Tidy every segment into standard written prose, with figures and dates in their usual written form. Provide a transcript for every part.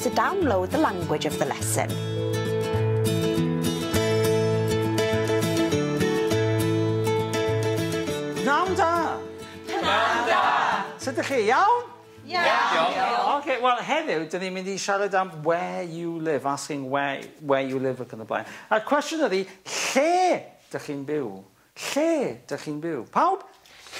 to download the language of the lesson. Pnawn da! Pnawn da! Sut ydych chi? Iawn? Iawn. Okay, well, heddiw, dyn ni'n mynd I siarad am where you live, asking where you live ac yn y blaen. A cwestiwn ydy, lle dych chi'n byw? Lle dych chi'n byw? Pawb?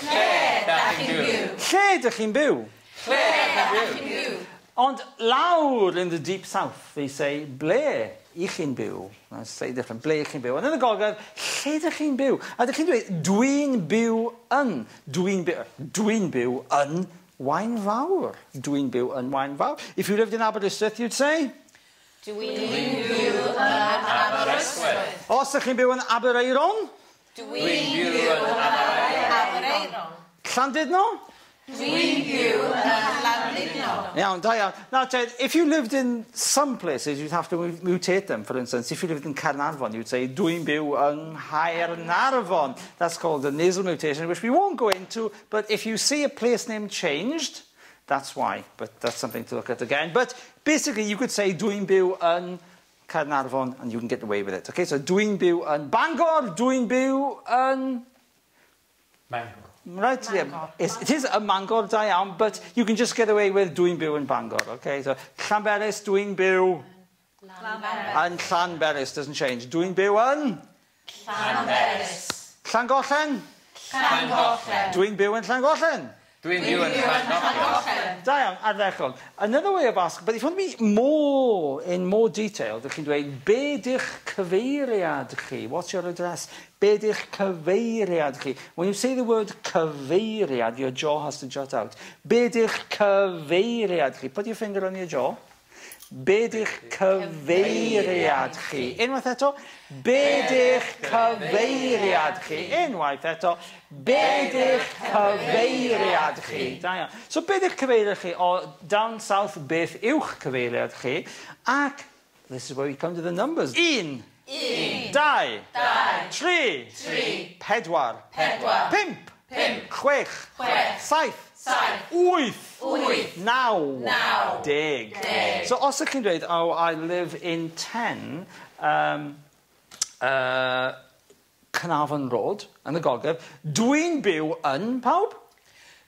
Lle dych chi'n byw? Lle dych chi'n byw? Lle dych chi'n byw? Ond lawr in the deep south, they say, ble I chi'n byw? That's slightly different, ble I chi'n byw. Ond yn y Gogledd, lle dych chi'n byw? A dych chi'n dweud, dwi'n byw yn. Dwi'n byw yn Wain Fawr. Dwi'n byw yn Wain Fawr. If you lived in Aberystwyth, you'd say? Dwi'n byw yn Aberystwyth. Os ydych chi'n byw yn Aberaeron? Dwi'n byw yn Aberaeron. Llandudno? Dwi'n byw yn Llandudno. Iawn, da iawn. Now, Ted, if you lived in some places, you'd have to mutate them. For instance, if you lived in Caernarfon, you'd say, dwi'n byw yng Nghaernarfon. That's called a nasal mutation, which we won't go into. But if you see a place name changed, that's why. But that's something to look at again. But basically, you could say, dwi'n byw yn Caernarfon, and you can get away with it. Okay, so dwi'n byw yn Bangor, dwi'n byw yn Bangor. Right, yeah. It is a Mangor da iawn, but you can just get away with dwi'n byw in Bangor, okay? So, Llanberis, dwi'n byw yn Llanberis, doesn't change. Dwi'n byw yn Llanberis. Llangollen? Llangollen. Dwi'n byw yn Llangollen? Dwi'n byw yn Llangollen. Da iawn, ardderchog. Another way of asking, but if you want to be in more detail, dych chi'n dweud, be dych cyfeiriad chi? What's your address? Be dych cyfeiriad chi? When you say the word cyfeiriad, your jaw has to jut out. Be dych cyfeiriad chi? Put your finger on your jaw. Be dych cyfeiriad chi? Unwaith eto. Be dych cyfeiriad chi? Unwaith eto. Be dych cyfeiriad chi? Da iawn. So be dych cyfeiriad chi? O down south, beth uwch cyfeiriad chi? Ac, this is where we come to the numbers. Un. Dau. Tri. Pedwar. Pimp. Chwech. Saith. Wyth. Naw. Deg. So os ydych chi'n dweud, oh, I live in 10 Carnarvon Road, yn y Gogledd, dwi'n byw yn pawb?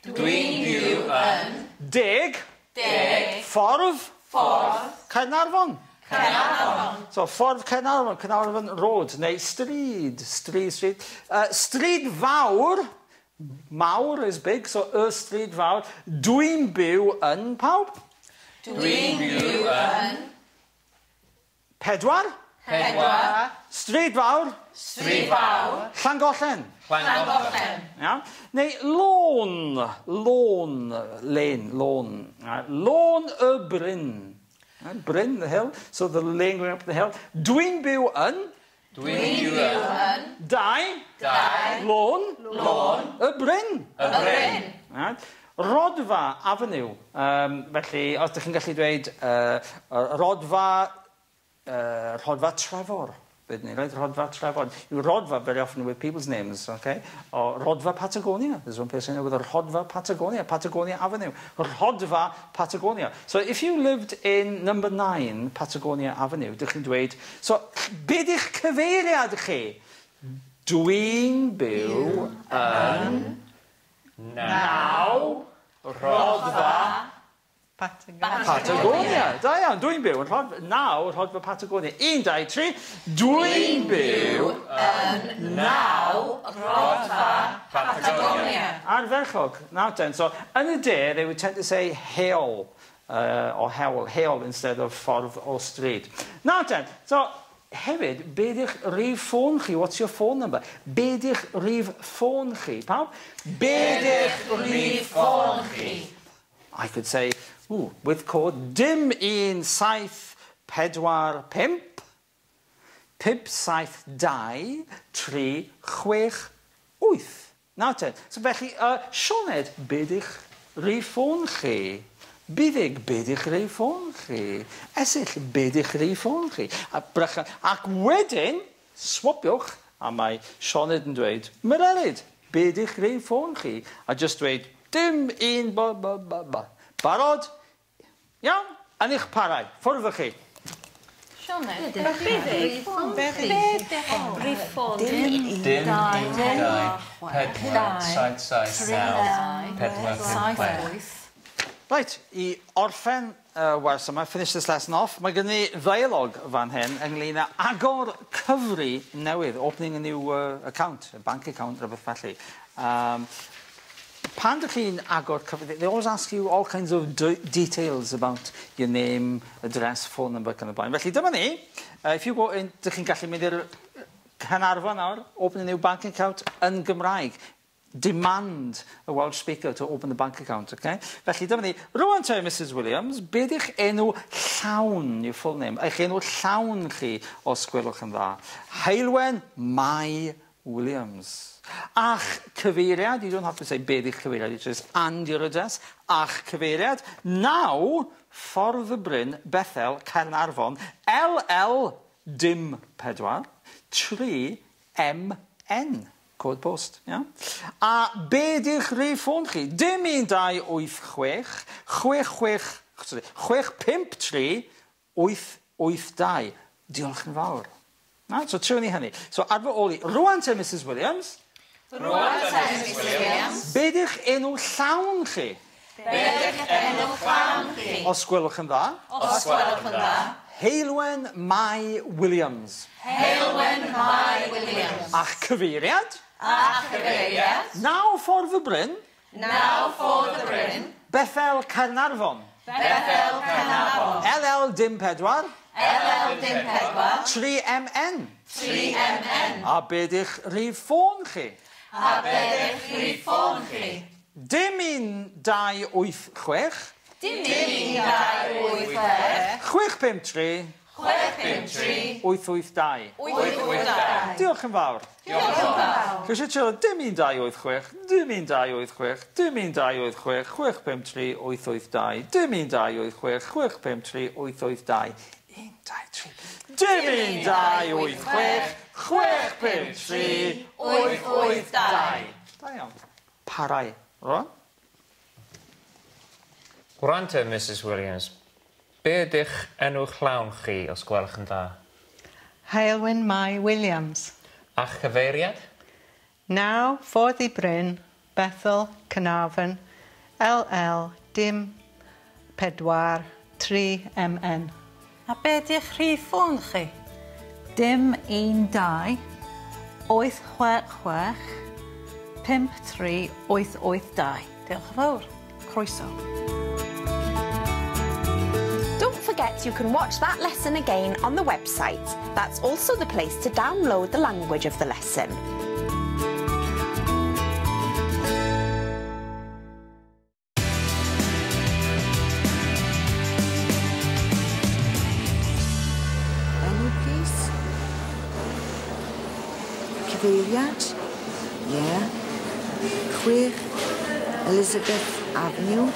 Dwi'n byw yn Deg. Ffordd. Carnarfon. So, ffordd Carnarfon, Carnarfon Road, neu stryd. Stryd fawr. Mawr is big, so y stryd fawr. Dwi'n byw yn pawb? Dwi'n byw yn Pedwar. Stryd fawr. Llangollen. Yeah? Neu lôn y Bryn. Bryn, the hill, so the lane going up the hill. Dwi'n byw yn Dau. Lôn. Y Bryn. Right? Rodfa Avenue. Felly, os ydych chi'n gallu dweud Rodfa Trevor. Right? Rodfa Trevor. You Rodfa very often with people's names, okay? Or Rodfa Patagonia. There's one place I know with a Rodfa Patagonia. Patagonia Avenue. Rodfa Patagonia. So if you lived in number 9 Patagonia Avenue, dych chi'n dweud, so, be dych cyfeiriad chi? Dwi'n byw yn 9 Rodfa Patagonia. Da iawn, dwi'n byw yn 9 Rodfa Patagonia. 1, 2, 3. Dwi'n byw yn 9 Rodfa Patagonia. Ardderchog. Now then, so in the day they would tend to say hail or hail instead of ffordd or street. Now then, so hefyd, be dych rhif ffôn chi? What's your phone number? Be dych rhif ffôn chi? Pawb? Be dych rhif ffôn chi? I could say, with code dim 1 7 4 5 5 7 2 3 6 8. Now then, so felly, Sioned, be dych rhif ffôn chi? Byddeg, be dych rhif ffôn chi? Esill, be dych rhif ffôn chi? Ac wedyn, swapiwch, a mae Sioned yn dweud, Mererid, be dych rhif ffôn chi? A just dweud, dim 1 Barod? Iawn? Yn eich parau, ffwrdd chi. Dim, pedwar, saith, naw, pedwar, pump, chwech. Right, I orffen wers yma, finish this lesson off, mae gen i ddeialog fan hyn ynglyn â agor cyfri newydd, opening a new account, a bank account, rhywbeth felly. Pan dych chi'n agor cyfri, they always ask you all kinds of details about your name, address, phone number, kind of blaen. Felly dyma ni, if you go in, dych chi'n gallu mynd i'r Canarfon nawr, open a new bank account yn Gymraeg. Demand a Welsh speaker to open the bank account, okay? Felly, dyma ni, rwan te, Mrs Williams, beth i'ch enw llawn, your full name, eich enw llawn chi os gwelwch yn dda? Heilwen Mai Williams. Ach cyfeiriad, you don't have to say beth i'ch cyfeiriad, it's just and your address. Ach cyfeiriad, naw, Ffordd y Bryn, Bethel, Caernarfon, LL dim 4, 3 MN. Code post, yeah? A be di'ch rhif ffôn chi? Dim 1286 653 882. Diolch yn fawr. Na, so trwy ni hynny. So ar fy ôl i, rwan te Mrs Williams. Rwan te Mrs Williams. Be di'ch enw llawn chi? Be di'ch enw llawn chi? Os gwelwch yn dda. Os gwelwch yn dda. Heilwen Mai Williams. Heilwen Mai Williams. Ach cyfeiriad? Ach cyfeiriad. Naw Ffordd y Bryn. Naw Ffordd y Bryn. Bethel Caernarfon. Bethel Caernarfon. LL dim 4. LL dim 4. 3 MN. 3 MN. A be di'ch rhif ffôn chi? A be di'ch rhif ffôn chi? Dim 1286 Dim 1286 653 653 882. 882. Diolch yn fawr. Diolch yn fawr. Cysio tio, dim 1286, dim 1286, dim 1286, 653 882, dim 1286, 653 882. 1, 2, 3. Dim 1286, 653 882. Da iawn. Parau. Rwan? Rwan te, Mrs Williams. Be ydych enw'ch llawn chi os gwelwch yn dda? Heilwen Mai Williams. Ach cyfeiriad? Naw Ffordd y Bryn, Bethel, Caernarfon, LL dim 4 3 MN. A be di'ch rhif ffôn chi? Dim 12 866 53 882. Diolch yn fawr. Croeso. Don't forget you can watch that lesson again on the website. That's also the place to download the language of the lesson. Enw, please. Cyfeiriad? Yeah. 6 Elizabeth Avenue,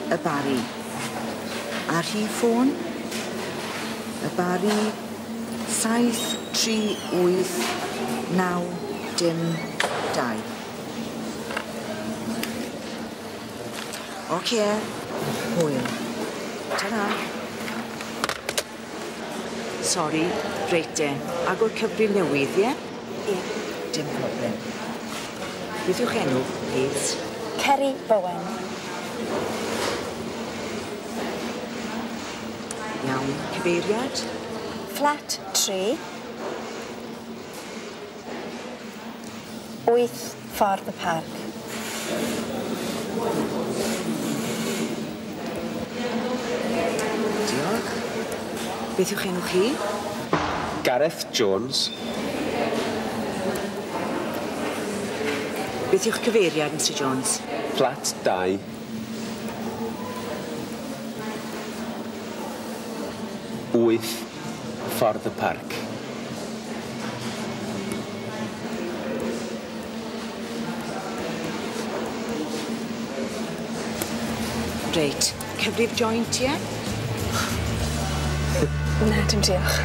y Bari. A rhif ffôn? Y Bari 738 Oce, hwyl. Ta-ra. Sori, reit de. Agor cyfrif newydd, ie? Ie. Dim problem. Beth yw'ch enw, please? Ceri Bowen. Iawn, cyfeiriad? Flat 3. 8 Ffordd y Parc. Diolch. Beth yw'ch enw chi? Gareth Jones. Beth yw'ch cyfeiriad, Mr Jones? Flat 2. Wyth Ffordd y Parc. Reit. Cyfrif joint, ie? Na, dim diolch.